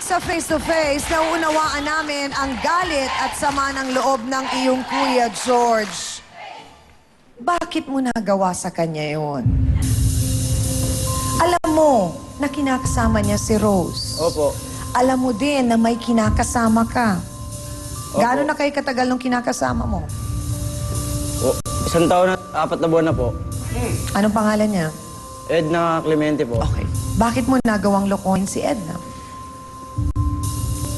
sa face-to-face, nauunawaan namin ang galit at sama ng loob ng iyong Kuya George. Bakit mo nagawa sa kanya yun? Alam mo na kinakasama niya si Rose. Opo. Alam mo din na may kinakasama ka. Opo. Gaano na kayo katagal nung kinakasama mo? Isang taon na, 4 na buwan na po. Anong pangalan niya? Edna Clemente po. Okay. Bakit mo nagawang lokohin si Edna?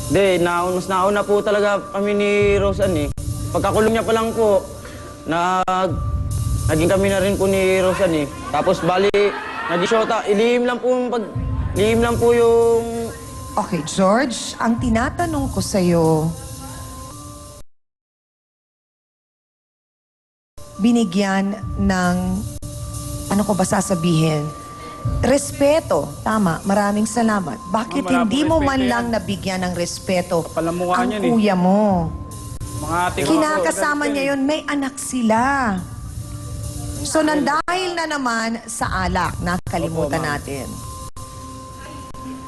Hindi, mas nauna po talaga kami ni Roseanne eh. Pagkakulong niya pa lang po, naging kami na rin po ni Roseanne eh. Tapos bali, nag-shota, ilihim lang po yung... Okay, George, ang tinatanong ko sa'yo, binigyan ng, ano ko ba sasabihin? Respeto. Tama, maraming salamat. Bakit Wala hindi pong mo man respeto lang yan. nabigyan ng respeto Kapal ang mukha ang niyan eh. kuya mo? Mga ate Kinakasama niya yun, may anak sila. So, nandahil na naman sa alak, nakalimutan Opo, ma'am. natin.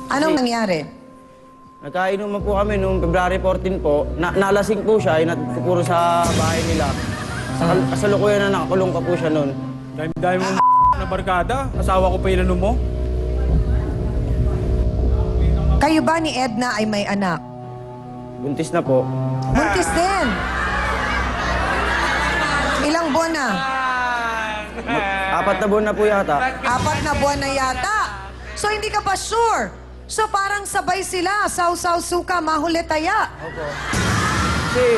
Anong nangyari? Nagkainuman po kami noong February 14 po. Nalasing po siya, inatpuro sa bahay nila. Sa kasalukuyan na nakakulong pa po siya noon. Dahil mo na barkada, asawa ko pa ilan mo. Kayo ba ni Edna ay may anak? Buntis na po. Buntis din. Ilang buwan na? 4 na buwan na po yata. 4 na buwan na yata. So, hindi ka pa sure. So, parang sabay sila. Saw-saw suka, mahuletaya. Kasi,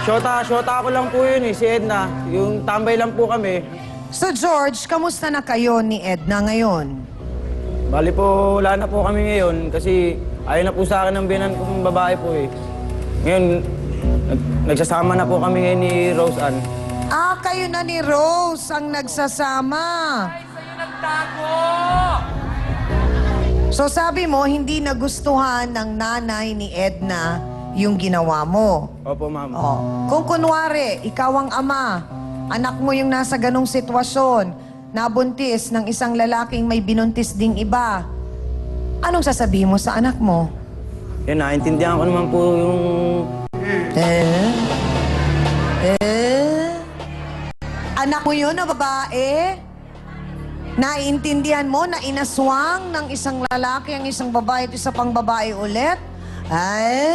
shota ko lang po yun eh, si Edna. Yung tambay lang po kami. So, George, kamusta na kayo ni Edna ngayon? Bali po, wala na po kami ngayon kasi ayaw na po sa akin ng biyanan kong babae po eh. Ngayon, nagsasama na po kami ngayon ni Roseanne. Ah, kayo na ni Rose ang nagsasama. So, sabi mo, hindi nagustuhan ng nanay ni Edna yung ginawa mo. Opo, ma'am. Oh. Kung kunwari, ikaw ang ama, anak mo yung nasa ganong sitwasyon, nabuntis ng isang lalaking may binuntis ding iba, anong sasabihin mo sa anak mo? Yan, naintindihan ko naman po yung... Anak mo yun na babae? Naiintindihan mo na inaswang ng isang lalaki ang isang babae at isa pang babae ulit? Ay,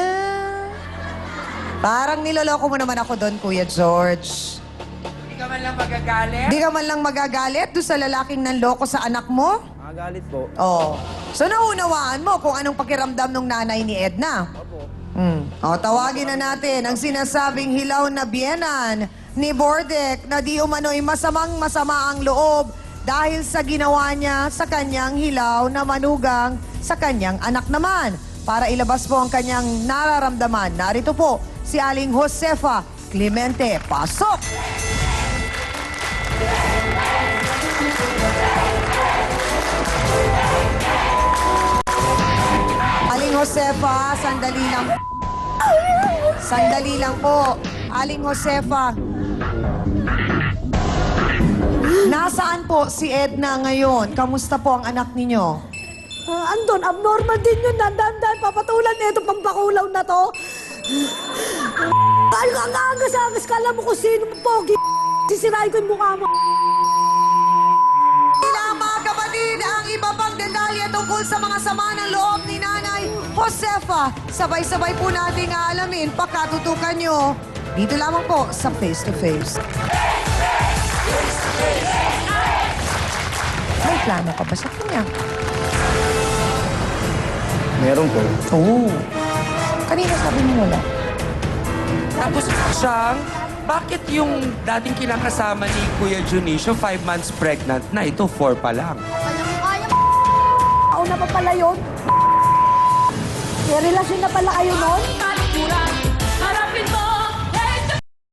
parang niloloko mo naman ako doon, Kuya George. Hindi ka man lang magagalit? Di ka man lang magagalit doon sa lalaking nanloko sa anak mo? Magalit po. Oh. So naunawaan mo kung anong pakiramdam ng nanay ni Edna. Opo. O, tawagin na natin ang sinasabing hilaw na biyenan ni Bordek na di umano'y masama ang loob dahil sa ginawa niya sa kanyang hilaw na manugang sa kanyang anak naman. Para ilabas po ang kanyang nararamdaman, narito po si Aling Josefa Clemente. Pasok! Aling Josefa, sandali lang. Sandali lang po. Aling Josefa. Nasaan po si Edna ngayon? Kamusta po ang anak ninyo? Andon, abnormal din yun. Dandan, papatulan na ito, pampakulaw na to. Ano ka agas-agas? Kala mo kung sino pogi. Sisirain ko yung mukha mo. Ilang mga kapatid, ang iba pang detalye tungkol sa mga sama ng loob ni Nanay Josefa. Sabay-sabay po nating aalamin, pakatutukan nyo. Dito lamang po sa Face to Face. May plano ka ba sa kanya? Meron po. Oo. Kanina sabi mo wala. Tapos siyang, bakit yung dating kinakasama ni Kuya Junicio 5 months pregnant na ito 4 pa lang? Ako na pa pala yun. May relasyon na pala kayo nun?